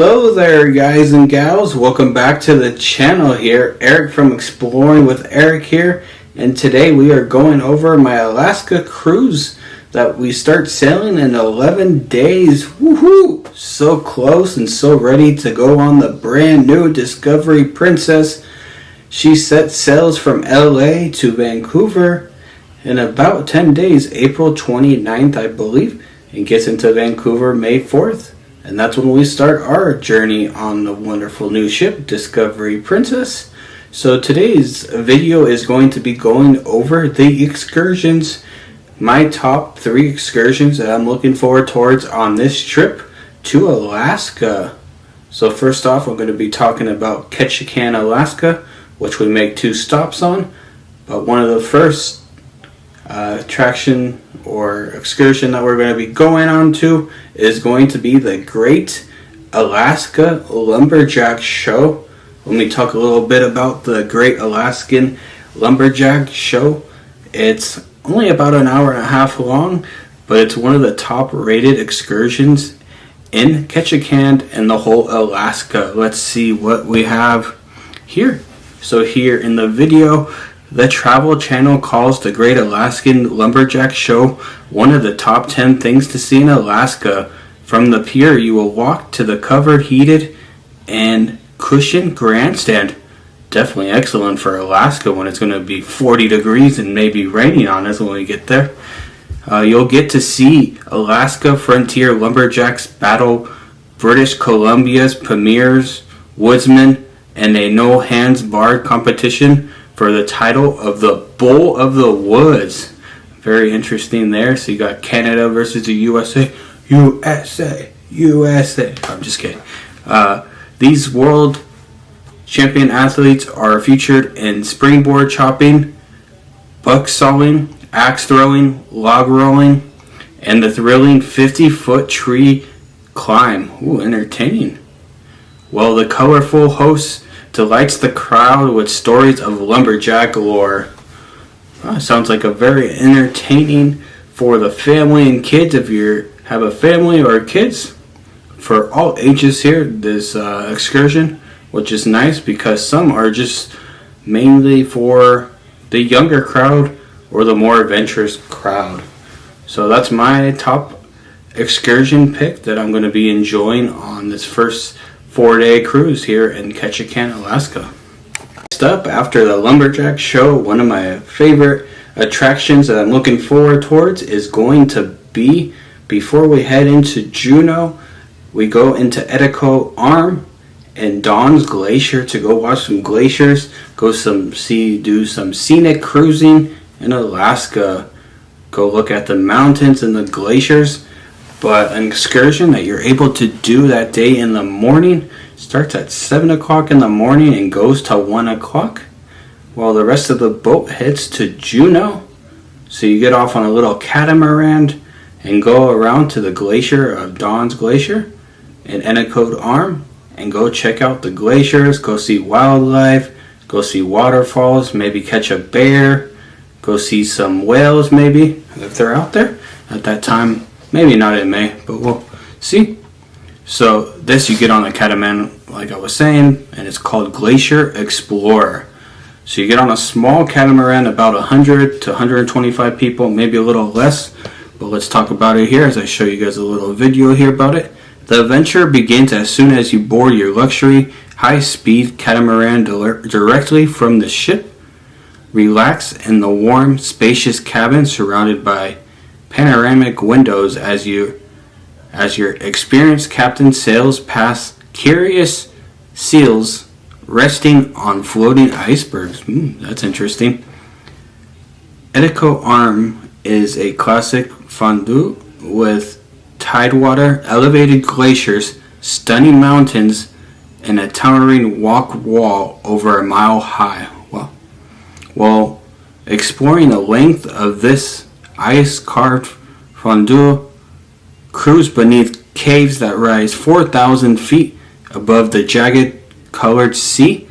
Hello there guys and gals, welcome back to the channel here. Eric from Exploring with Eric here, and today we are going over my Alaska cruise that we start sailing in 11 days. Woohoo! So close and so ready to go on the brand new Discovery Princess. She sets sails from LA to Vancouver in about 10 days, April 29th I believe, and gets into Vancouver May 4th. And that's when we start our journey on the wonderful new ship, Discovery Princess. So today's video is going to be going over the excursions, my top 3 excursions that I'm looking forward towards on this trip to Alaska. So first off, I'm going to be talking about Ketchikan, Alaska, which we make 2 stops on. But one of the first attraction or excursion that we're going to be going on to is going to be the Great Alaska Lumberjack Show. Let me talk a little bit about the Great Alaskan Lumberjack Show. It's only about an hour and a half long, but it's one of the top rated excursions in Ketchikan and the whole Alaska. Let's see what we have here. So here in the video, the Travel Channel calls the Great Alaskan Lumberjack Show one of the top 10 things to see in Alaska. From the pier, you will walk to the covered, heated, and cushioned grandstand. Definitely excellent for Alaska when it's going to be 40 degrees and maybe raining on us when we get there. You'll get to see Alaska Frontier Lumberjacks battle British Columbia's premiers, woodsmen, and a no-hands-barred competition for the title of the Bull of the Woods. Very interesting there. So you got Canada versus the USA. USA. I'm just kidding. These world champion athletes are featured in springboard chopping, buck sawing, axe throwing, log rolling, and the thrilling 50-foot tree climb. Ooh, entertaining. Well, the colorful host delights the crowd with stories of lumberjack lore. Sounds like a very entertaining for the family and kids if you have a family or kids. For all ages here, this excursion, which is nice because some are just mainly for the younger crowd or the more adventurous crowd. So that's my top excursion pick that I'm going to be enjoying on this first 4-day cruise here in Ketchikan, Alaska. Next up, after the Lumberjack Show, one of my favorite attractions that I'm looking forward towards is going to be, before we head into Juneau, we go into Etiko Arm and Dawn's Glacier to go watch some glaciers, do some scenic cruising in Alaska, go look at the mountains and the glaciers. But an excursion that you're able to do that day in the morning starts at 7 o'clock in the morning and goes to 1 o'clock, while the rest of the boat heads to Juneau. So you get off on a little catamaran and go around to the glacier of Dawn's Glacier in Etiko Arm and go check out the glaciers, go see wildlife, go see waterfalls, maybe catch a bear, go see some whales maybe if they're out there at that time. Maybe not in May, but we'll see. So this, you get on the catamaran like I was saying, and it's called Glacier Explorer. So you get on a small catamaran, about 100 to 125 people, maybe a little less. But let's talk about it here as I show you guys a little video here about it. The adventure begins as soon as you board your luxury high-speed catamaran directly from the ship. Relax in the warm, spacious cabin surrounded by panoramic windows as your experienced captain sails past curious seals resting on floating icebergs. That's interesting. Etiko Arm is a classic fondue with tidewater, elevated glaciers, stunning mountains, and a towering walk wall over a mile high. While exploring the length of this ice-carved fondue, cruise beneath caves that rise 4,000 feet above the jagged colored sea,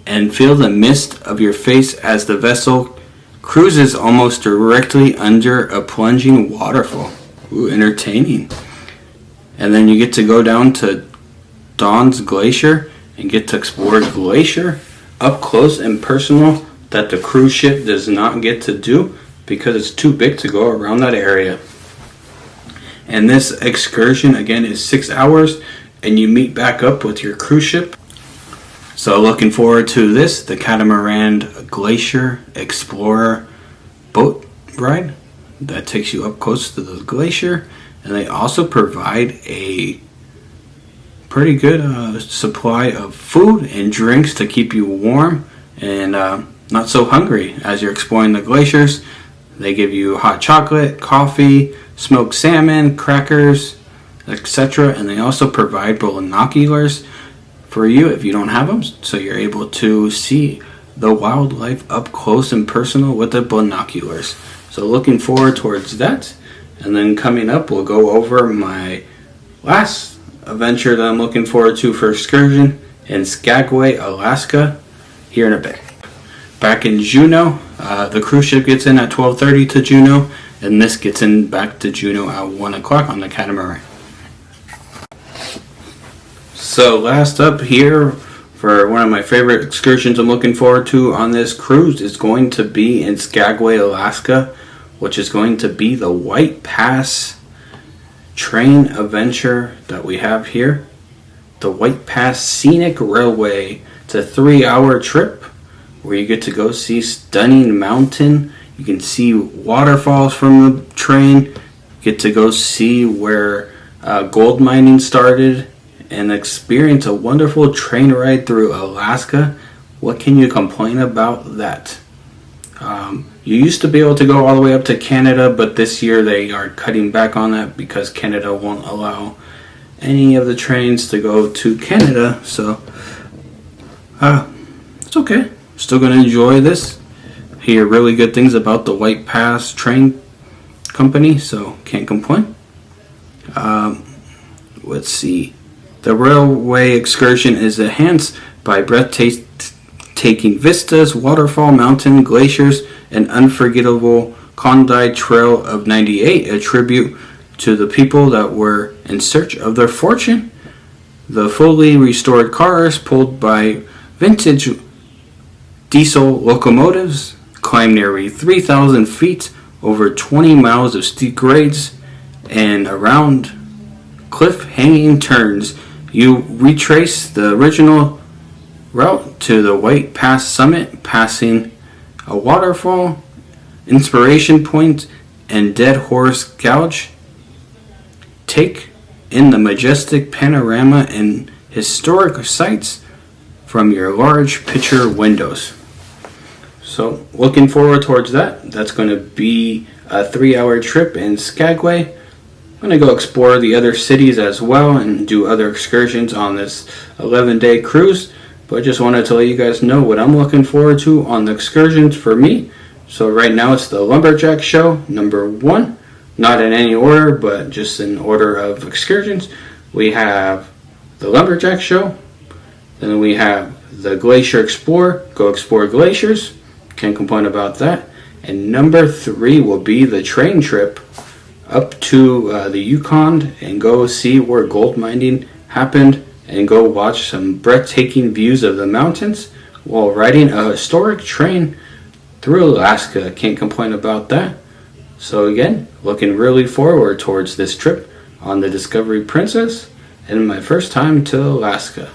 and feel the mist of your face as the vessel cruises almost directly under a plunging waterfall. Ooh, entertaining. And then you get to go down to Dawn's Glacier and get to explore Glacier up close and personal that the cruise ship does not get to do because it's too big to go around that area. And this excursion again is 6 hours and you meet back up with your cruise ship. So looking forward to this, the Catamaran Glacier Explorer boat ride that takes you up close to the glacier. And they also provide a pretty good supply of food and drinks to keep you warm and not so hungry as you're exploring the glaciers. They give you hot chocolate, coffee, smoked salmon, crackers, etc. And they also provide binoculars for you if you don't have them, so you're able to see the wildlife up close and personal with the binoculars. So looking forward towards that. And then coming up, we'll go over my last adventure that I'm looking forward to for excursion in Skagway, Alaska, here in a bit. Back in Juneau, the cruise ship gets in at 12:30 to Juneau, and this gets in back to Juneau at 1 o'clock on the catamaran. So last up here for one of my favorite excursions I'm looking forward to on this cruise is going to be in Skagway, Alaska, which is going to be the White Pass train adventure that we have here. The White Pass Scenic Railway. It's a 3-hour trip where you get to go see stunning mountain. You can see waterfalls from the train. You get to go see where gold mining started and experience a wonderful train ride through Alaska. What can you complain about that? You used to be able to go all the way up to Canada, but this year they are cutting back on that because Canada won't allow any of the trains to go to Canada. So it's okay. Still going to enjoy this. Hear really good things about the White Pass train company, so can't complain. Let's see. The railway excursion is enhanced by breathtaking vistas, waterfall, mountain, glaciers, and unforgettable Condai Trail of 98, a tribute to the people that were in search of their fortune. The fully restored cars, pulled by vintage diesel locomotives, climb nearly 3,000 feet over 20 miles of steep grades and around cliff-hanging turns. You retrace the original route to the White Pass summit, passing a waterfall, inspiration point, and Dead Horse Gouge. Take in the majestic panorama and historic sights from your large picture windows. So looking forward towards that. That's going to be a 3-hour trip in Skagway. I'm going to go explore the other cities as well and do other excursions on this 11-day cruise. But I just wanted to let you guys know what I'm looking forward to on the excursions for me. So right now it's the Lumberjack Show, number 1. Not in any order, but just in order of excursions. We have the Lumberjack Show. Then we have the Glacier Explorer, go explore glaciers. Can't complain about that. And number 3 will be the train trip up to the Yukon and go see where gold mining happened and go watch some breathtaking views of the mountains while riding a historic train through Alaska. Can't complain about that. So again, looking really forward towards this trip on the Discovery Princess and my first time to Alaska.